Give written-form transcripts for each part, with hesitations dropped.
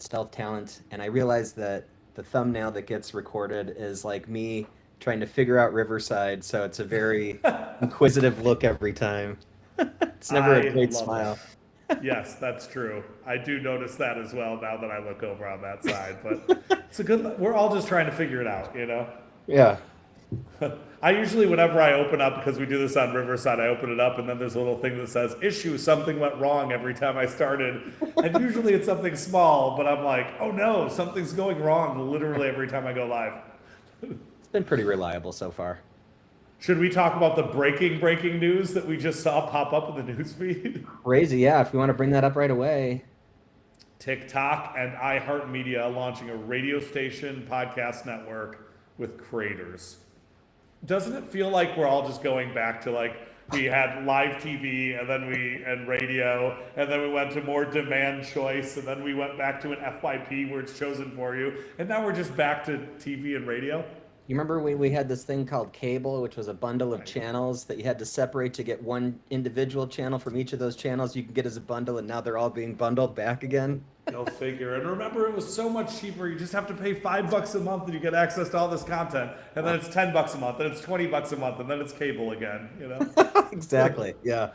at Stealth Talent, and I realized that the thumbnail that gets recorded is like me trying to figure out Riverside, so it's a very inquisitive look every time. It's never a I great love it. smile. Yes, that's true. I do notice that as well now that I look over on that side. But it's a good. We're all just trying to figure it out, you know. Yeah. I usually, whenever I open up, because we do this on Riverside, I open it up and then there's a little thing that says "issue something went wrong" every time I started, and usually it's something small, but I'm like, oh no, something's going wrong literally every time I go live. It's been pretty reliable so far. Should we talk about the breaking news that we just saw pop up in the news feed? Crazy, yeah. If we want to bring that up right away. TikTok and iHeartMedia launching a radio station podcast network with creators. Doesn't it feel like we're all just going back to like we had live TV and then and radio and then we went to more demand choice and then we went back to an FYP where it's chosen for you and now we're just back to TV and radio? You remember when we had this thing called cable, which was a bundle of Right. channels that you had to separate to get one individual channel from each of those channels you can get as a bundle, and now they're all being bundled back again? Go figure. And remember, it was so much cheaper. You just have to pay $5 a month and you get access to all this content. And then it's $10 a month, and it's $20 a month, and then it's cable again. You know. Exactly. Yeah.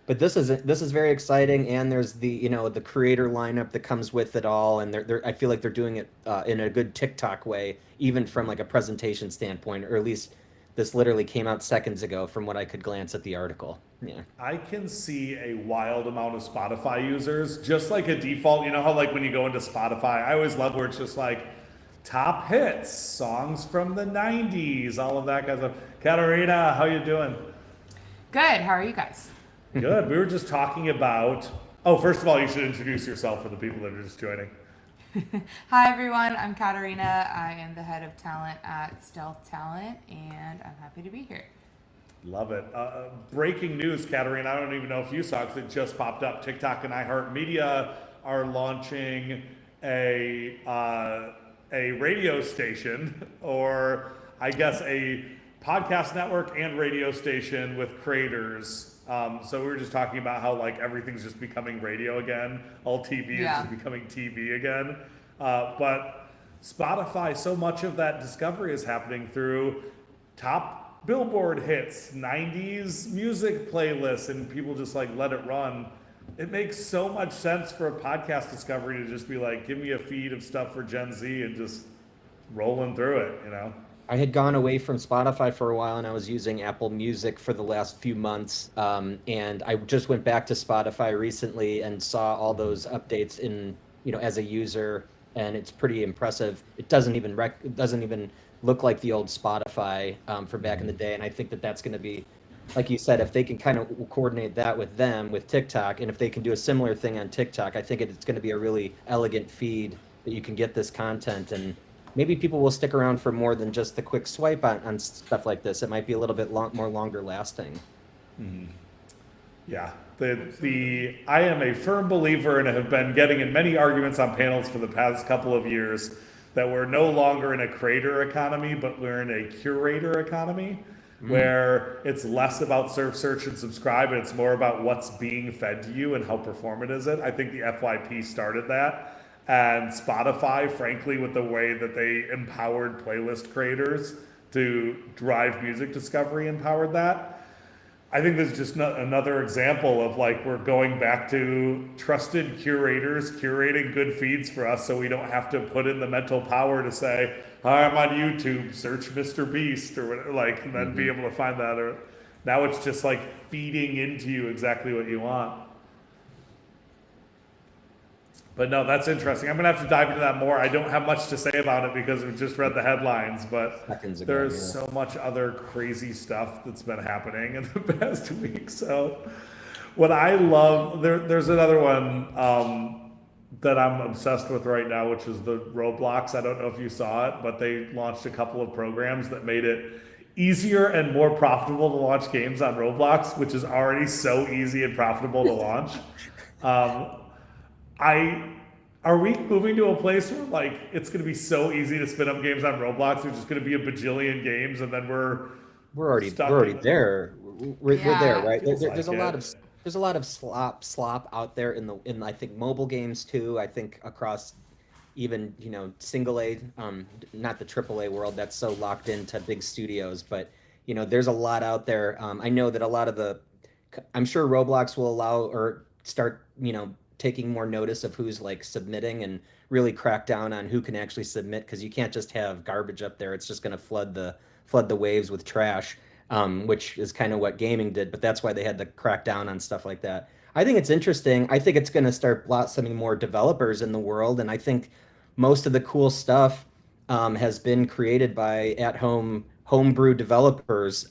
But this is very exciting, and there's the creator lineup that comes with it all, and they're I feel like they're doing it in a good TikTok way, even from like a presentation standpoint, or at least this literally came out seconds ago from what I could glance at the article. Yeah. I can see a wild amount of Spotify users, just like a default. You know how like when you go into Spotify, I always love where it's just like top hits, songs from the '90s, all of that kind of stuff. Katarina, how you doing? Good. How are you guys? Good. We were just talking about. Oh, first of all, you should introduce yourself for the people that are just joining. Hi, everyone. I'm Katarina. I am the head of talent at Stealth Talent, and I'm happy to be here. Love it. Breaking news, Katarina. I don't even know if you saw because it just popped up. TikTok and iHeartMedia are launching a radio station, or I guess a podcast network and radio station with creators. So we were just talking about how like everything's just becoming radio again. All TV is Yeah. just becoming TV again. But Spotify, so much of that discovery is happening through top Billboard hits, 90s music playlists, and people just like let it run. It makes so much sense for a podcast discovery to just be like, give me a feed of stuff for Gen Z and just rolling through it, you know? I had gone away from Spotify for a while, and I was using Apple Music for the last few months. And I just went back to Spotify recently and saw all those updates as a user, and it's pretty impressive. It doesn't even look like the old Spotify from back in the day. And I think that that's going to be, like you said, if they can kind of coordinate that with TikTok, and if they can do a similar thing on TikTok, I think it's going to be a really elegant feed that you can get this content, and maybe people will stick around for more than just the quick swipe on stuff like this. It might be a little bit more longer lasting. Yeah. The I am a firm believer and have been getting in many arguments on panels for the past couple of years that we're no longer in a creator economy, but we're in a curator economy where it's less about serve, search, and subscribe, and it's more about what's being fed to you and how performant is it. I think the FYP started that. And Spotify, frankly, with the way that they empowered playlist creators to drive music discovery, empowered that. I think this is just another example of like we're going back to trusted curators curating good feeds for us so we don't have to put in the mental power to say, "Hi, I'm on YouTube, search Mr. Beast," or whatever, like, and then be able to find that. Or now it's just like feeding into you exactly what you want. But no, that's interesting. I'm gonna have to dive into that more. I don't have much to say about it because we just read the headlines, but Seconds ago, there's yeah. so much other crazy stuff that's been happening in the past week. So, what I love, there's another one that I'm obsessed with right now, which is the Roblox. I don't know if you saw it, but they launched a couple of programs that made it easier and more profitable to launch games on Roblox, which is already so easy and profitable to launch. Are we moving to a place where like it's going to be so easy to spin up games on Roblox? There's just going to be a bajillion games, and then We're already stuck we're already in it. there. We're there, Yeah. right? Feels There's like a lot of it. slop out there in I think mobile games too. I think across even single A, not the triple A world that's so locked into big studios, but there's a lot out there. I know that a lot of I'm sure Roblox will allow or start taking more notice of who's like submitting and really crack down on who can actually submit, because you can't just have garbage up there. It's just going to flood the waves with trash, which is kind of what gaming did. But that's why they had to crack down on stuff like that. I think it's interesting. I think it's going to start blossoming more developers in the world, and I think most of the cool stuff has been created by at-home homebrew developers.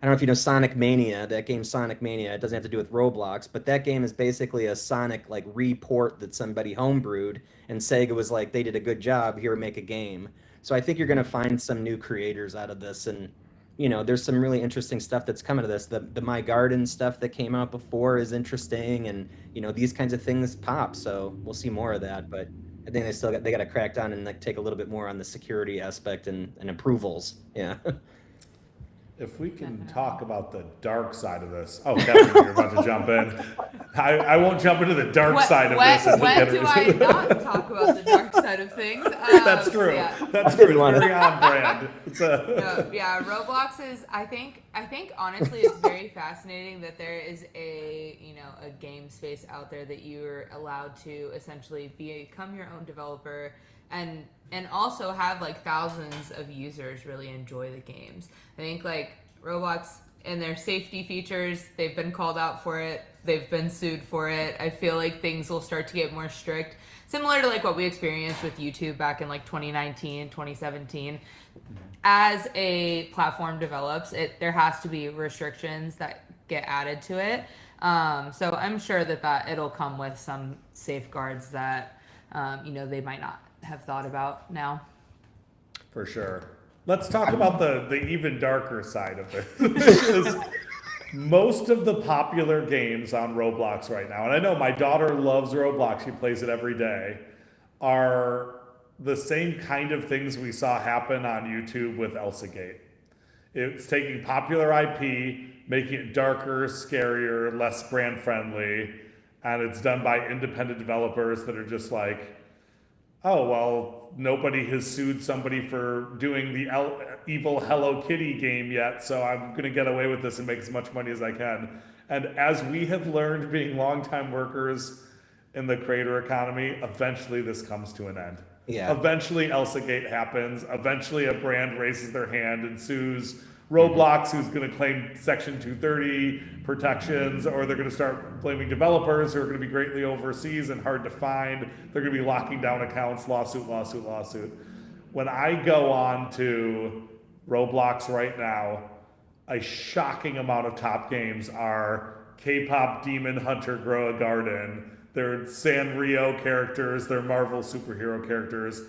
I don't know if you know Sonic Mania, that game Sonic Mania. It doesn't have to do with Roblox, but that game is basically a Sonic like report that somebody homebrewed, and Sega was like, they did a good job, here, make a game. So I think you're going to find some new creators out of this, and there's some really interesting stuff that's coming to this. The My Garden stuff that came out before is interesting, and these kinds of things pop. So we'll see more of that, but I think they got to crack down and like take a little bit more on the security aspect and approvals. Yeah. If we can talk about the dark side of this. Oh, Kevin, you're about to jump in. I won't jump into the dark side of this. When do I not talk about the dark side of things? That's true. Yeah. That's true. It's very on brand. Yeah, Roblox is. I think honestly, it's very fascinating that there is a game space out there that you're allowed to essentially become your own developer and also have like thousands of users really enjoy the games. I think like Roblox and their safety features, they've been called out for it. They've been sued for it. I feel like things will start to get more strict, similar to like what we experienced with YouTube back in like 2019, 2017. As a platform develops, there has to be restrictions that get added to it. So I'm sure that it'll come with some safeguards that they might not have thought about now. For sure. Let's talk about the even darker side of it. Most of the popular games on Roblox right now, and I know my daughter loves Roblox, she plays it every day, are the same kind of things we saw happen on YouTube with ElsaGate. It's taking popular IP, making it darker, scarier, less brand friendly, and it's done by independent developers that are just like, oh, well, nobody has sued somebody for doing the evil Hello Kitty game yet, so I'm going to get away with this and make as much money as I can. And as we have learned being longtime workers in the creator economy, eventually this comes to an end. Yeah. Eventually ElsaGate happens. Eventually a brand raises their hand and sues Roblox, who's going to claim Section 230 protections, or they're going to start blaming developers who are going to be greatly overseas and hard to find. They're going to be locking down accounts, lawsuit. When I go on to Roblox right now, a shocking amount of top games are K-pop Demon Hunter Grow a Garden. They're Sanrio characters, they're Marvel superhero characters,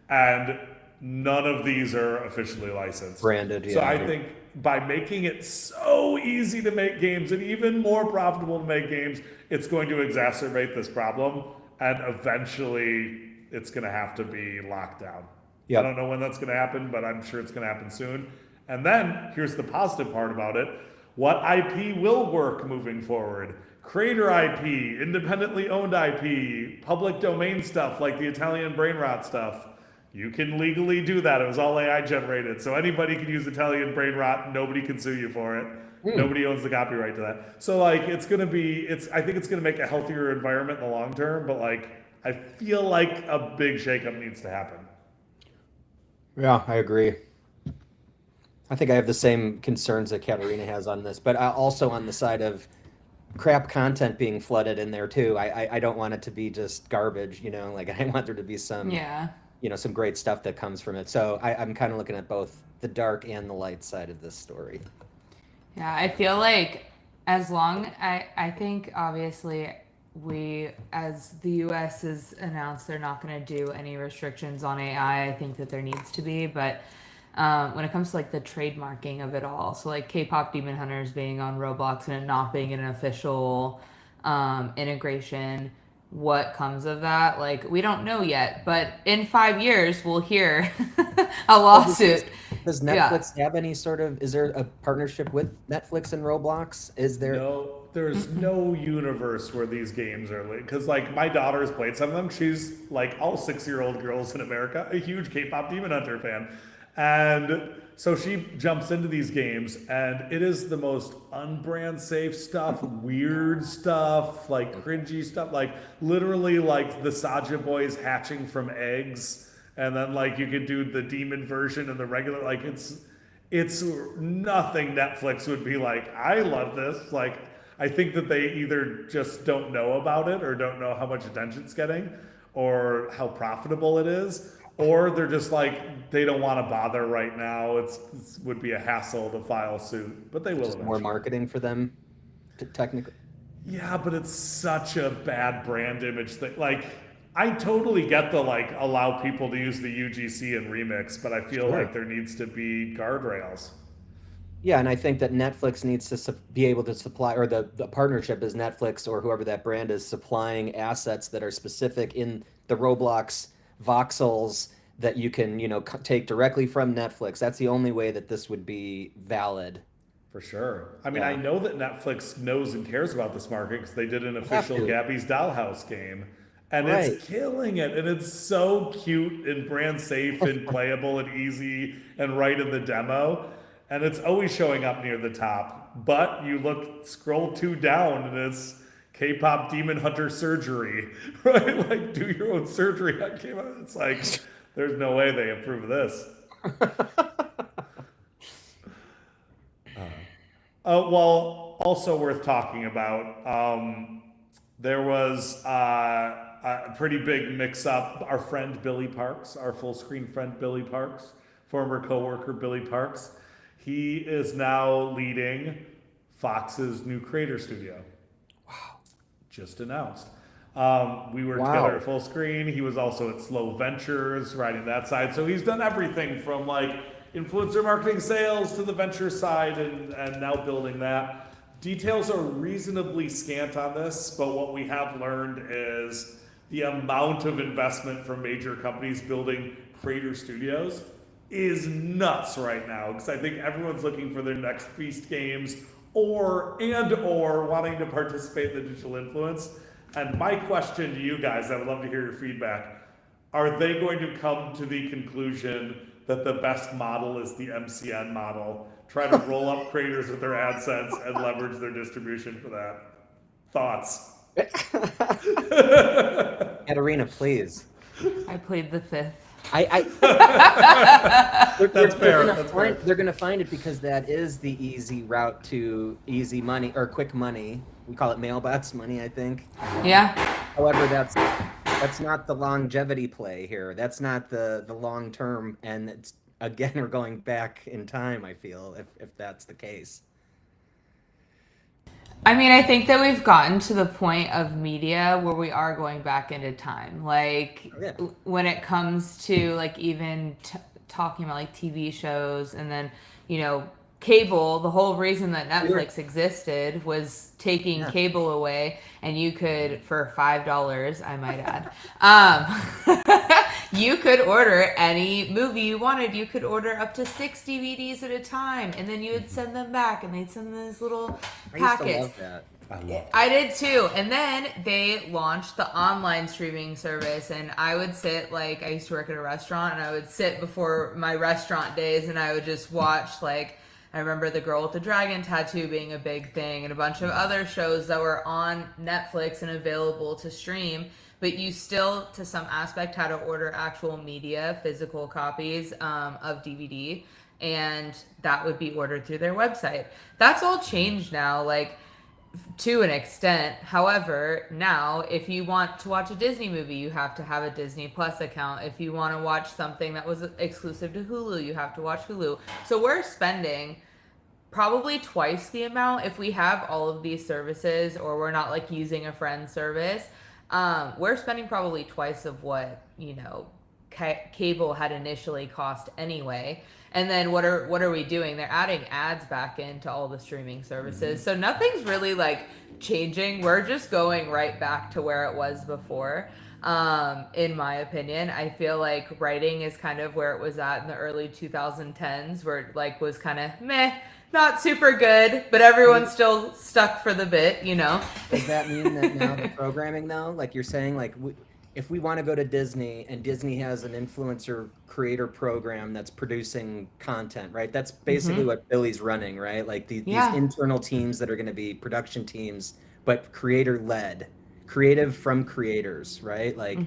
and none of these are officially licensed. Branded, yeah. So I think by making it so easy to make games and even more profitable to make games, it's going to exacerbate this problem, and eventually it's going to have to be locked down. Yep. I don't know when that's going to happen, but I'm sure it's going to happen soon. And then here's the positive part about it. What IP will work moving forward? Creator IP, independently owned IP, public domain stuff like the Italian brain rot stuff. You can legally do that. It was all AI generated. So anybody can use Italian brain rot. Nobody can sue you for it. Nobody owns the copyright to that. So like I think it's going to make a healthier environment in the long term, but like I feel like a big shakeup needs to happen. Yeah, I agree. I think I have the same concerns that Katarina has on this, but also on the side of crap content being flooded in there too. I don't want it to be just garbage, like I want there to be some, some great stuff that comes from it. So I'm kind of looking at both the dark and the light side of this story. Yeah, I feel like I think obviously we, as the US has announced they're not going to do any restrictions on AI, I think that there needs to be, but when it comes to like the trademarking of it all, so like K-pop Demon Hunters being on Roblox and it not being an official integration, what comes of that? Like we don't know yet, but in 5 years we'll hear a lawsuit. Does Netflix have any sort of? Is there a partnership with Netflix and Roblox? Is there? No, there's no universe where these games are because like my daughter's played some of them. She's like all 6-year-old girls in America, a huge K-pop Demon Hunter fan, and so she jumps into these games, and it is the most unbrand safe stuff, weird stuff, like cringy stuff, like literally like the Saja boys hatching from eggs, and then like you could do the demon version and the regular, like it's nothing Netflix would be like, I love this. Like, I think that they either just don't know about it or don't know how much attention it's getting or how profitable it is, or they're just like, they don't want to bother right now. It would be a hassle to file suit, but they will. Just more marketing for them, technically. Yeah, but it's such a bad brand image that, like, I totally get the, like, allow people to use the UGC and remix, but I feel like there needs to be guardrails. Yeah, and I think that Netflix needs to be able to supply, or the partnership is Netflix or whoever that brand is supplying assets that are specific in the Roblox voxels that you can, take directly from Netflix. That's the only way that this would be valid. For sure. I mean, I know that Netflix knows and cares about this market because they did an official Gabby's Dollhouse game. And it's killing it. And it's so cute and brand safe and playable and easy and right in the demo. And it's always showing up near the top. But you scroll 2 down, and it's K-pop Demon Hunter surgery, right? Like, do your own surgery on K-pop. It's like, there's no way they approve of this. Well, also worth talking about, there was a pretty big mix-up. Our friend Billy Parks, our full-screen friend Billy Parks, former coworker Billy Parks, he is now leading Fox's new creator studio. Wow. Just announced. We were together at Full Screen. He was also at Slow Ventures, riding that side. So he's done everything from like influencer marketing sales to the venture side and now building that. Details are reasonably scant on this, but what we have learned is the amount of investment from major companies building creator studios is nuts right now, because I think everyone's looking for their next Feast games or wanting to participate in the digital influence. And my question to you guys, I would love to hear your feedback, are they going to come to the conclusion that the best model is the MCN model, try to roll up creators with their AdSense and leverage their distribution for that? Thoughts? Katarina, please. I plead the fifth. That's fair. They're going to find it because that is the easy route to easy money or quick money. We call it mailbox money, I think. Yeah. However, that's not the longevity play here. That's not the long term. And it's, again, we're going back in time, I feel, if that's the case. I mean, I think that we've gotten to the point of media where we are going back into time. Like, when it comes to, like, even talking about, like, TV shows and then, cable, the whole reason that Netflix existed was taking cable away, and you could, for $5, I might add, you could order any movie you wanted. You could order up to 6 DVDs at a time, and then you would send them back, and they'd send these little packets. I used to love that. I did too. And then they launched the online streaming service, and I would sit, like, I used to work at a restaurant, and I would sit before my restaurant days, and I would just watch, like, I remember The Girl with the Dragon Tattoo being a big thing, and a bunch of other shows that were on Netflix and available to stream. But you still, to some aspect, had to order actual media, physical copies of DVD, and that would be ordered through their website. That's all changed now, like, to an extent. However, now, if you want to watch a Disney movie, you have to have a Disney Plus account. If you want to watch something that was exclusive to Hulu, you have to watch Hulu. So we're spending probably twice the amount if we have all of these services, or we're not, like, using a friend service. We're spending probably twice of what, cable had initially cost anyway. And then what are we doing? They're adding ads back into all the streaming services. So nothing's really, like, changing. We're just going right back to where it was before. In my opinion, I feel like writing is kind of where it was at in the early 2010s, where it, like, was kind of meh. not super good, but everyone's still stuck for the bit, you know. Does that mean that now the programming though, like you're saying, like if we want to go to Disney and Disney has an influencer creator program that's producing content, right? That's basically what Billy's running, right? Like these internal teams that are going to be production teams, but creator led, creative from creators, right? Like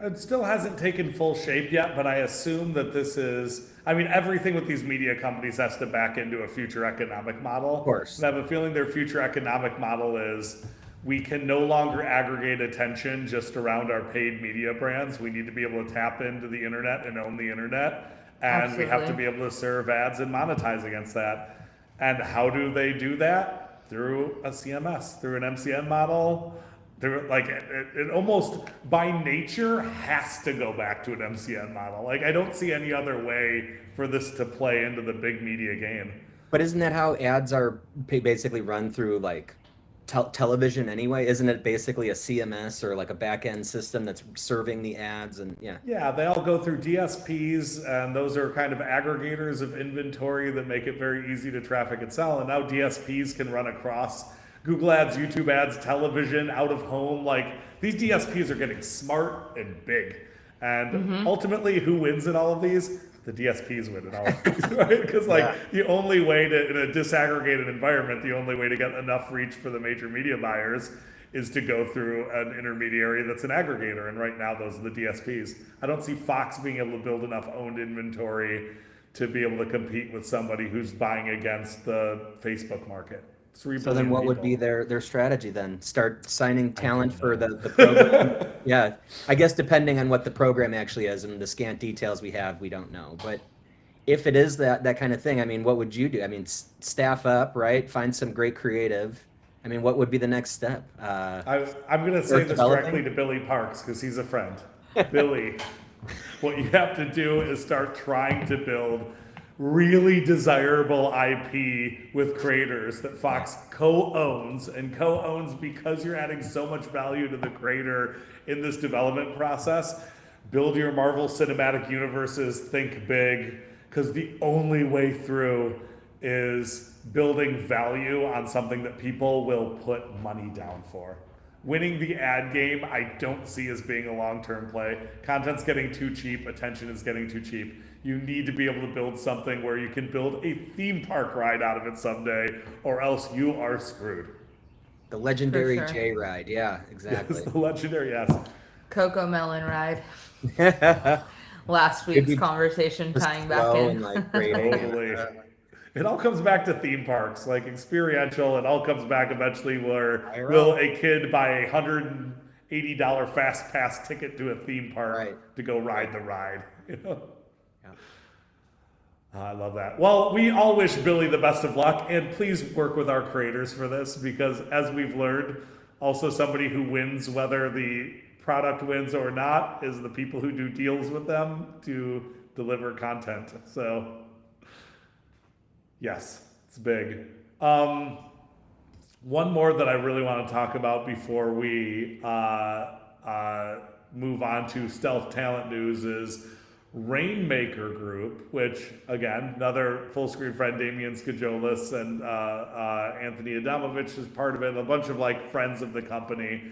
It still hasn't taken full shape yet, but I assume that this is, I mean, everything with these media companies has to back into a future economic model. Of course. And I have a feeling their future economic model is we can no longer aggregate attention just around our paid media brands. We need to be able to tap into the internet and own the internet. And we have to be able to serve ads and monetize against that. And how do they do that? Through a CMS, through an MCN model. Like it almost by nature has to go back to an MCN model. Like I don't see any other way for this to play into the big media game. But isn't that how ads are basically run through like television anyway? Isn't it basically a CMS or like a back end system that's serving the ads? And yeah, they all go through DSPs, and those are kind of aggregators of inventory that make it very easy to traffic and sell. And now DSPs can run across Google ads, YouTube ads, television, out of home. Like these DSPs are getting smart and big. And ultimately, who wins in all of these? The DSPs win in all of these, right? Because the only way to, in a disaggregated environment, the only way to get enough reach for the major media buyers is to go through an intermediary that's an aggregator. And right now, those are the DSPs. I don't see Fox being able to build enough owned inventory to be able to compete with somebody who's buying against the Facebook market. So then what would be their strategy then? Start signing talent for the program? Yeah, I guess depending on what the program actually is and the scant details we have, we don't know. But if it is that kind of thing, I mean, what would you do? I mean, staff up, right? Find some great creative. I mean, what would be the next step? I'm going to say this directly to Billy Parks because he's a friend. Billy, what you have to do is start trying to build really desirable IP with creators that Fox co-owns because you're adding so much value to the creator in this development process. Build your Marvel Cinematic Universes, think big, because the only way through is building value on something that people will put money down for. Winning the ad game, I don't see as being a long-term play. Content's getting too cheap, attention is getting too cheap. You need to be able to build something where you can build a theme park ride out of it someday, or else you are screwed. The legendary J ride, yeah, exactly. Yes, the legendary, yes. Coco Melon ride. Last week's conversation tying back in. Totally. It all comes back to theme parks, like experiential. It all comes back eventually where will a kid buy a $180 fast pass ticket to a theme park to go ride the ride, you know? I love that. Well, we all wish Billy the best of luck, and please work with our creators for this, because as we've learned, also somebody who wins, whether the product wins or not, is the people who do deals with them to deliver content. So, yes, it's big. One more that I really want to talk about before we move on to stealth talent news is Rainmaker Group, which, again, another full-screen friend, Damian Skajolis, and Anthony Adamovich is part of it, a bunch of like friends of the company.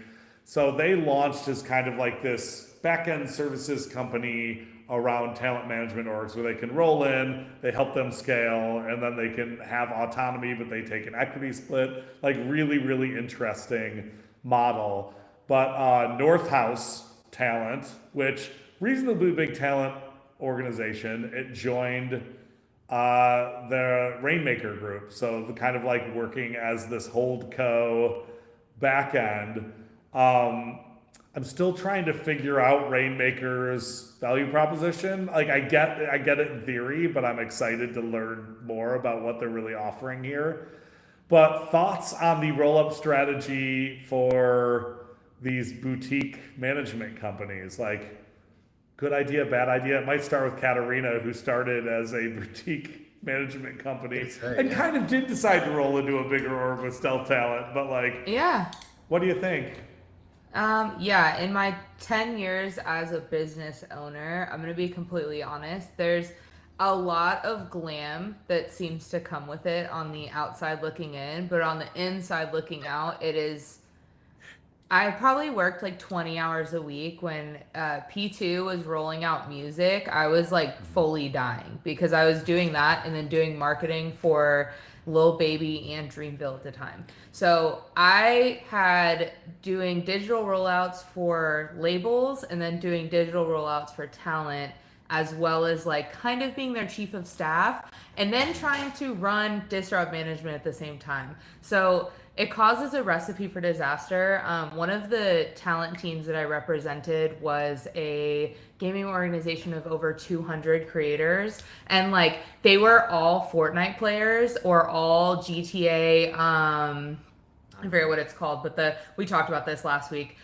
So they launched as kind of like this back-end services company around talent management orgs where they can roll in, they help them scale, and then they can have autonomy, but they take an equity split. Like really, really interesting model. But North House Talent, which reasonably big talent organization, it joined the Rainmaker Group. So the kind of like working as this holdco back end. I'm still trying to figure out Rainmaker's value proposition. Like I get it in theory, but I'm excited to learn more about what they're really offering here. But thoughts on the roll-up strategy for these boutique management companies? Like, good idea, bad idea? It might start with Katarina, who started as a boutique management company and kind of did decide to roll into a bigger org with stealth talent. But like, what do you think? In my 10 years as a business owner, I'm going to be completely honest. There's a lot of glam that seems to come with it on the outside looking in, but on the inside looking out, it is. I probably worked like 20 hours a week when P2 was rolling out music. I was like fully dying because I was doing that and then doing marketing for Lil Baby and Dreamville at the time. So I had doing digital rollouts for labels and then doing digital rollouts for talent, as well as like kind of being their chief of staff and then trying to run distro management at the same time. So it causes a recipe for disaster. One of the talent teams that I represented was a gaming organization of over 200 creators, and like they were all Fortnite players or all GTA. I forget what it's called, but we talked about this last week.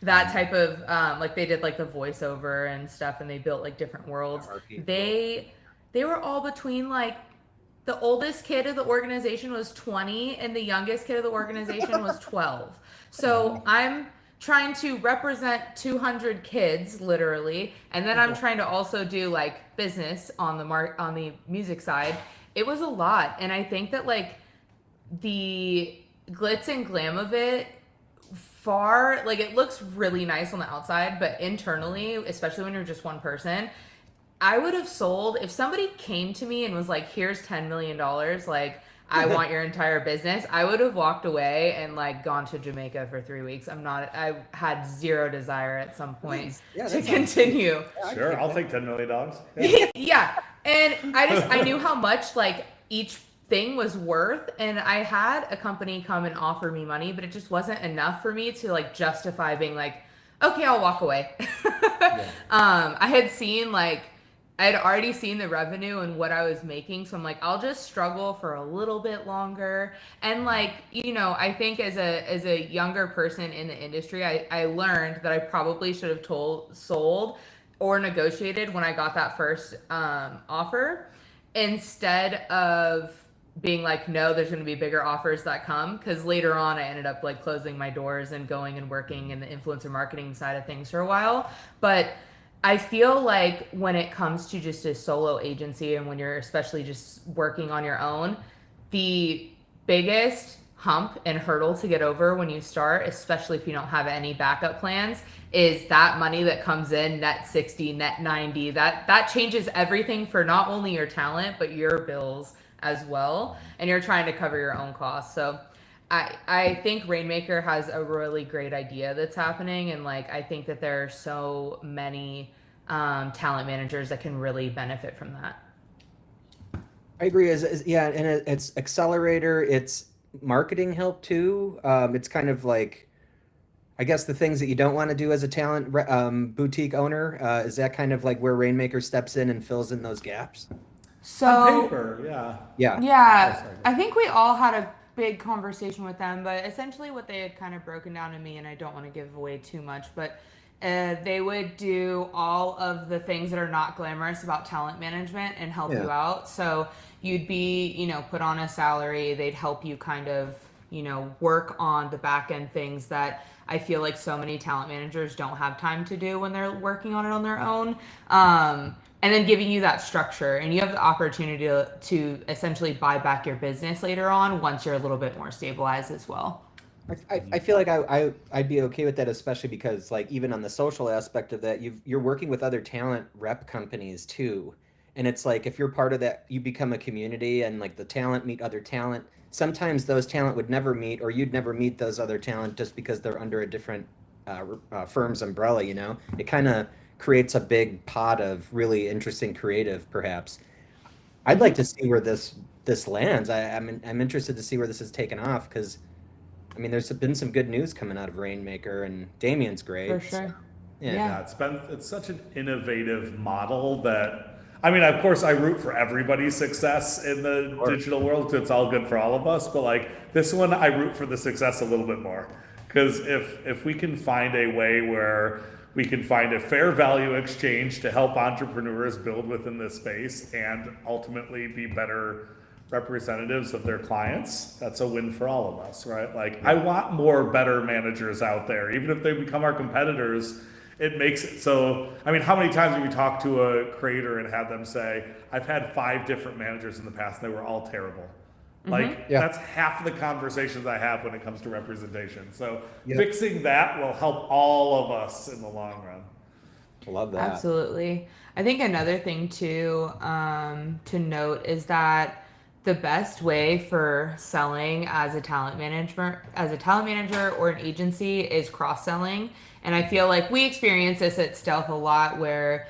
That type of like they did like the voiceover and stuff, and they built like different worlds. They were all between like the oldest kid of the organization was 20 and the youngest kid of the organization was 12. So I'm trying to represent 200 kids literally, and then I'm trying to also do like business on the music side. It was a lot, and I think that like the glitz and glam of it like it looks really nice on the outside, but internally, especially when you're just one person, I would have sold if somebody came to me and was like, here's $10 million, like I want your entire business. I would have walked away and like gone to Jamaica for 3 weeks. I had zero desire at some point to continue. Sure, I'll take $10 million. Yeah. Yeah. And I knew how much like each thing was worth, and I had a company come and offer me money, but it just wasn't enough for me to like justify being like, okay, I'll walk away. I had already seen the revenue and what I was making, so I'm like, I'll just struggle for a little bit longer. And like, you know, I think as a younger person in the industry, I learned that I probably should have sold or negotiated when I got that first offer, instead of being like, no, there's going to be bigger offers that come. Because later on, I ended up like closing my doors and going and working in the influencer marketing side of things for a while. But I feel like when it comes to just a solo agency and when you're especially just working on your own, the biggest hump and hurdle to get over when you start, especially if you don't have any backup plans, is that money that comes in, net 60, net 90. That changes everything for not only your talent, but your bills as well. And you're trying to cover your own costs. So I think Rainmaker has a really great idea that's happening, and like I think that there are so many talent managers that can really benefit from that. I agree. Yeah, and it's accelerator. It's marketing help too. It's kind of like, I guess the things that you don't want to do as a talent boutique owner. Is that kind of like where Rainmaker steps in and fills in those gaps? So on paper, yeah. Yeah, I think we all had a big conversation with them, but essentially what they had kind of broken down to me, and I don't want to give away too much, but they would do all of the things that are not glamorous about talent management and help you out. So you'd be, you know, put on a salary. They'd help you kind of, you know, work on the back end things that I feel like so many talent managers don't have time to do when they're working on it on their own. And then giving you that structure, and you have the opportunity to essentially buy back your business later on once you're a little bit more stabilized as well. I feel like I'd be okay with that, especially because like even on the social aspect of that, you're working with other talent rep companies too. And it's like, if you're part of that, you become a community, and like the talent meet other talent. Sometimes those talent would never meet, or you'd never meet those other talent just because they're under a different firm's umbrella, you know? It kind of creates a big pot of really interesting creative, perhaps. I'd like to see where this lands. I'm interested to see where this is taken off, because I mean, there's been some good news coming out of Rainmaker, and Damien's great. For sure. So, Yeah, it's such an innovative model that, I mean, of course I root for everybody's success in the digital world, because it's all good for all of us, but like this one, I root for the success a little bit more, because if we can find a way where we can find a fair value exchange to help entrepreneurs build within this space and ultimately be better representatives of their clients, that's a win for all of us, right? Like, I want more better managers out there, even if they become our competitors. it makes it so. I mean, how many times have you talked to a creator and had them say, "I've had 5 different managers in the past, and they were all terrible." Like Yeah. that's half the conversations I have when it comes to representation. So Yep. fixing that will help all of us in the long run. Love that. Absolutely. I think another thing too to note is that the best way for selling as a talent manager or an agency is cross selling. And I feel like we experience this at Stealth a lot, where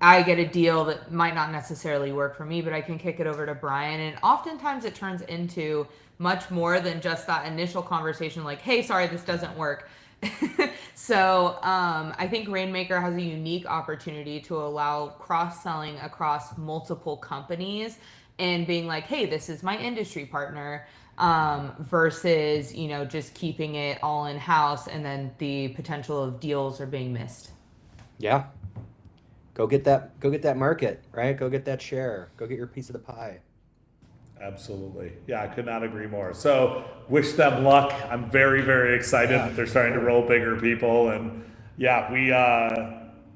I get a deal that might not necessarily work for me, but I can kick it over to Brian, and oftentimes it turns into much more than just that initial conversation, like, "Hey, sorry, this doesn't work." So I think Rainmaker has a unique opportunity to allow cross-selling across multiple companies and being like, "Hey, this is my industry partner," versus just keeping it all in-house, and then the potential of deals are being missed. Yeah. Go get that market, right? Go get that share. Go get your piece of the pie. Absolutely. Yeah, I could not agree more. So wish them luck. I'm very, very excited that they're starting to roll bigger people. And yeah,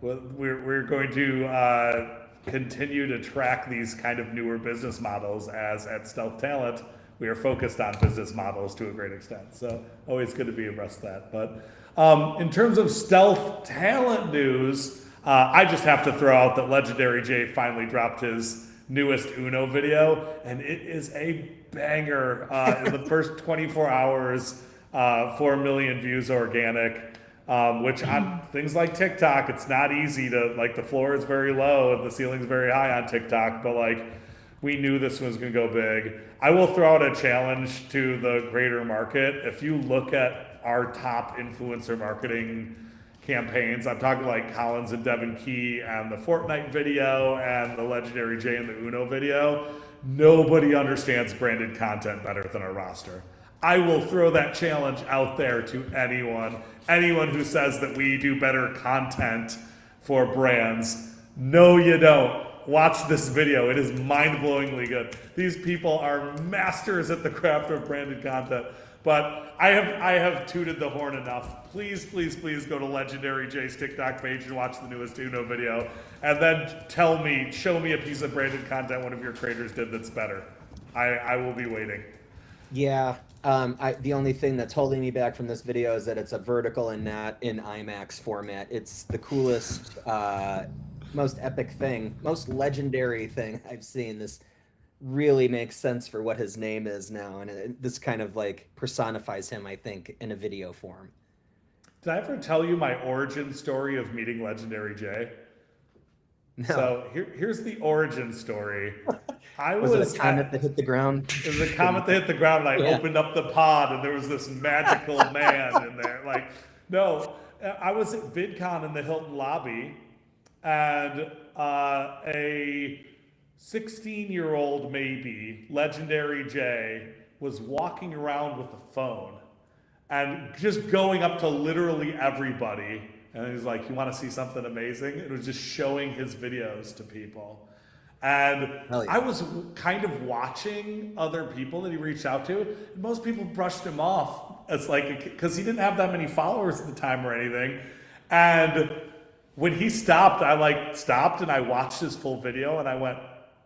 we're going to continue to track these kind of newer business models, as at Stealth Talent, we are focused on business models to a great extent. So always good to be abreast of that. But in terms of Stealth Talent news, I just have to throw out that Legendary Jay finally dropped his newest Uno video, and it is a banger. In the first 24 hours, 4 million views organic, which on things like TikTok, it's not easy to, like, the floor is very low and the ceiling's very high on TikTok, but like, we knew this was going to go big. I will throw out a challenge to the greater market. If you look at our top influencer marketing campaigns, I'm talking like Collins and Devin Key and the Fortnite video and the Legendary Jay and the Uno video, nobody understands branded content better than our roster. I will throw that challenge out there to anyone who says that we do better content for brands. No, you don't. Watch this video. It is mind-blowingly good. These people are masters at the craft of branded content. But I have tooted the horn enough. Please, please, please go to Legendary Jay's TikTok page and watch the newest Uno video. And then show me a piece of branded content one of your creators did that's better. I will be waiting. Yeah. The only thing that's holding me back from this video is that it's a vertical and not in IMAX format. It's the coolest, most epic thing, most legendary thing I've seen. This really makes sense for what his name is now, and this kind of like personifies him, I think, in a video form. Did I ever tell you my origin story of meeting Legendary Jay? No. So here's the origin story. Was it a comet that hit the ground? It was a comet that hit the ground, and I opened up the pod, and there was this magical man in there. Like, no, I was at VidCon in the Hilton lobby, and a 16-year-old maybe, Legendary Jay, was walking around with a phone and just going up to literally everybody. And he's like, "You want to see something amazing?" It was just showing his videos to people. And Hell yeah. I was kind of watching other people that he reached out to. And most people brushed him off as like, because he didn't have that many followers at the time or anything. And when he stopped, I stopped and I watched his full video and I went,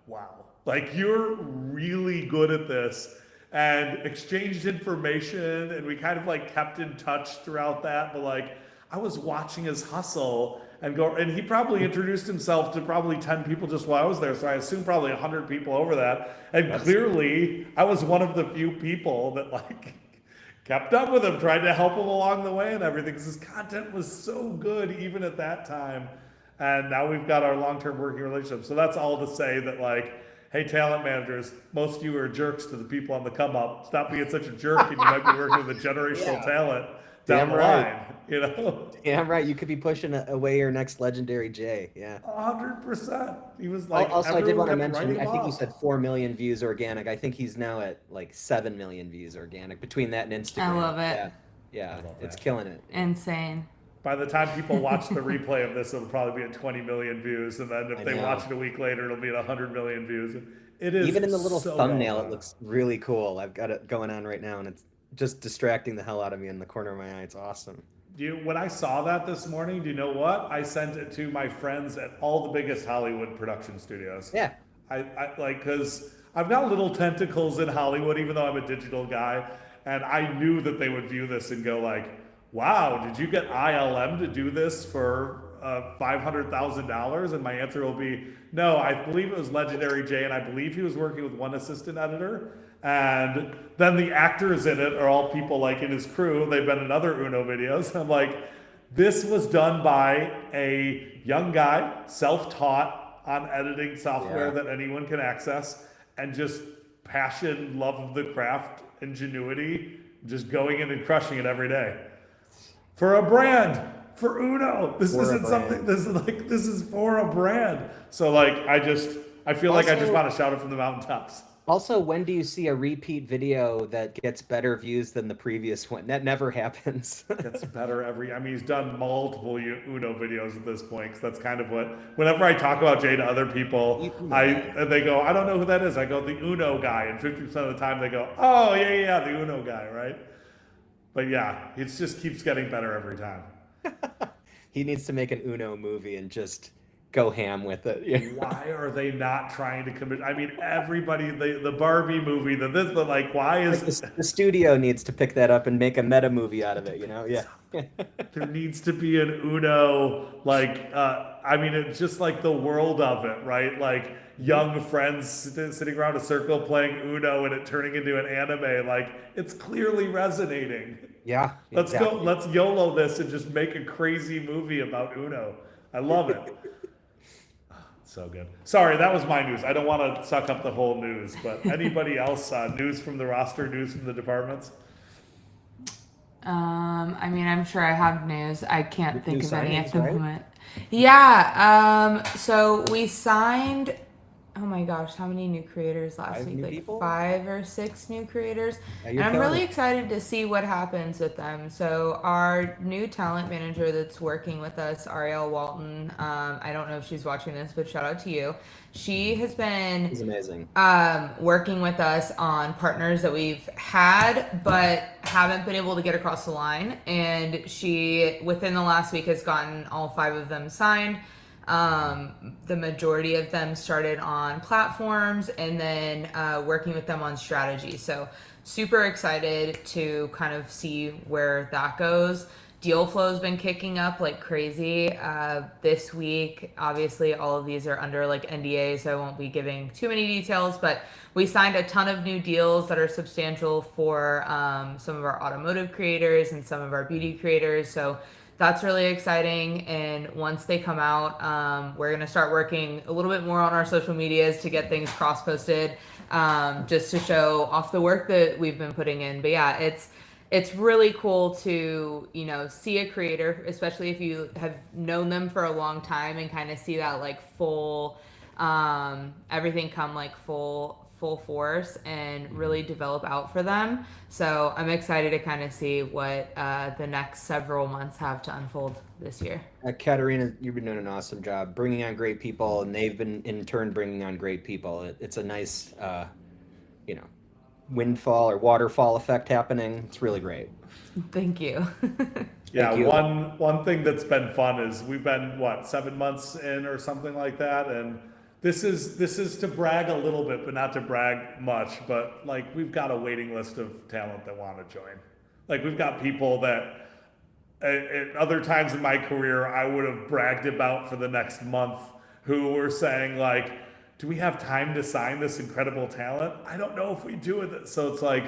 wow, like, you're really good at this, and exchanged information, and we kind of like kept in touch throughout that. But like, I was watching his hustle and he probably introduced himself to probably 10 people just while I was there. So I assume probably 100 people over that. And clearly I was one of the few people that like kept up with him, tried to help him along the way and everything, because his content was so good even at that time. And now we've got our long-term working relationship. So that's all to say that, like, hey, talent managers, most of you are jerks to the people on the come up. Stop being such a jerk, and you might be working with a generational talent down the line. Damn right. You could be pushing away your next Legendary Jay. Yeah. 100%. He was like, also, I did want to mention, I I think you said 4 million views organic. I think he's now at like 7 million views organic between that and Instagram. I love it. Yeah, it's killing it. Insane. By the time people watch the replay of this, it'll probably be at 20 million views. And then if they watch it a week later, it'll be at 100 million views. It is even in the little so thumbnail, well it looks really cool. I've got it going on right now, and it's just distracting the hell out of me in the corner of my eye. It's awesome. When I saw that this morning, do you know what? I sent it to my friends at all the biggest Hollywood production studios. Yeah. I like, because I've got little tentacles in Hollywood, even though I'm a digital guy, and I knew that they would view this and go like, "Wow, did you get ILM to do this for $500,000?" And my answer will be, "No, I believe it was Legendary Jay, and I believe he was working with one assistant editor." And then the actors in it are all people like in his crew. They've been in other Uno videos. I'm like, this was done by a young guy, self-taught on editing software Yeah. that anyone can access, and just passion, love of the craft, ingenuity, just going in and crushing it every day. For a brand, for Uno. This For a isn't something, this is for a brand. So like, I feel like I just Also- want to shout it from the mountaintops. Also, when do you see a repeat video that gets better views than the previous one? That never happens. Gets better I mean, he's done multiple Uno videos at this point, because that's kind of what, whenever I talk about Jay to other people, and they go, "I don't know who that is." I go, "The Uno guy." And 50% of the time they go, "Oh, yeah, the Uno guy," right? But yeah, it just keeps getting better every time. He needs to make an Uno movie and just go ham with it. You know? Why are they not trying to commit? I mean, everybody, the Barbie movie, but like, why is The studio needs to pick that up and make a meta movie out of it, you know? Yeah. there needs to be an Uno, like, I mean, it's just like the world of it, right? Like young friends sitting around a circle playing Uno and it turning into an anime. Like, it's clearly resonating. Yeah. Let's exactly. go, let's YOLO this and just make a crazy movie about Uno. I love it. So good. Sorry, that was my news. I don't want to suck up the whole news, but anybody else, news from the roster, news from the departments? I mean, I'm sure I have news. I can't With think new of any at signings, the right? moment. Yeah. So we signed. Oh my gosh, how many new creators last 5 week? new Like people? 5 or 6 new creators. Yeah, And you're I'm killing really it. excited to see what happens with them. So our new talent manager that's working with us, Ariel Walton. I don't know if she's watching this, but shout out to you. She has been He's amazing. working with us on partners that we've had but haven't been able to get across the line, and she within the last week has gotten all 5 of them signed. The majority of them started on platforms, and then working with them on strategy. So super excited to kind of see where that goes. Deal flow has been kicking up like crazy this week. Obviously, all of these are under like NDA, so I won't be giving too many details, but we signed a ton of new deals that are substantial for some of our automotive creators and some of our beauty creators. So that's really exciting. And once they come out, we're going to start working a little bit more on our social medias to get things cross posted, just to show off the work that we've been putting in. But yeah, it's really cool to, you know, see a creator, especially if you have known them for a long time, and kind of see that like full, everything come like full force and really develop out for them. So I'm excited to kind of see what the next several months have to unfold this year. Katarina, you've been doing an awesome job bringing on great people, and they've been in turn bringing on great people. It's a nice, you know, windfall or waterfall effect happening. It's really great. Thank you. Yeah, Thank you. one thing that's been fun is we've been, what, 7 months in or something like that, and this is to brag a little bit, but not to brag much. But like, we've got a waiting list of talent that want to join. Like, we've got people that at other times in my career I would have bragged about for the next month, who were saying like, "Do we have time to sign this incredible talent? I don't know if we do with it." So it's like,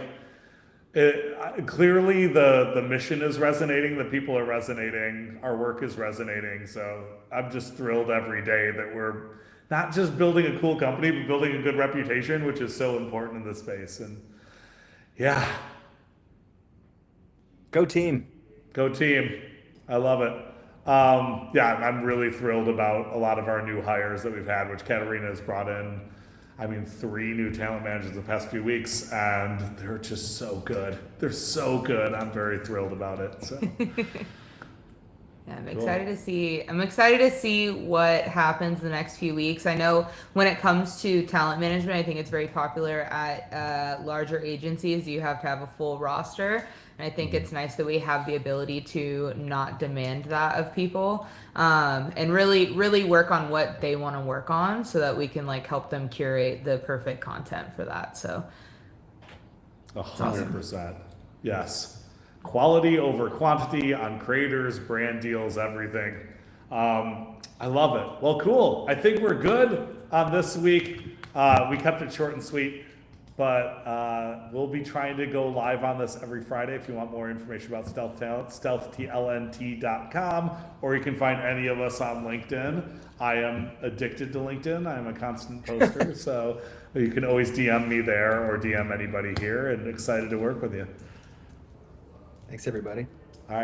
clearly the mission is resonating, the people are resonating, our work is resonating. So I'm just thrilled every day that we're not just building a cool company, but building a good reputation, which is so important in this space. And yeah, Go team. go team. I love it. Yeah, I'm really thrilled about a lot of our new hires that we've had, which Katarina has brought in. I mean, 3 new talent managers the past few weeks, and they're just so good. They're so good. I'm very thrilled about it. So Yeah, I'm Cool. excited to see. I'm excited to see what happens the next few weeks. I know when it comes to talent management, I think it's very popular at larger agencies. You have to have a full roster, and I think it's nice that we have the ability to not demand that of people, and really work on what they want to work on, so that we can like help them curate the perfect content for that. So 100%. Yes. Quality over quantity on creators, brand deals, everything. I love it. Well, cool. I think we're good on this week. We kept it short and sweet, but we'll be trying to go live on this every Friday. If you want more information about Stealth Talent, stealthtlnt.com, or you can find any of us on LinkedIn. I am addicted to LinkedIn. I am a constant poster, so you can always DM me there or DM anybody here, and excited to work with you. Thanks, everybody.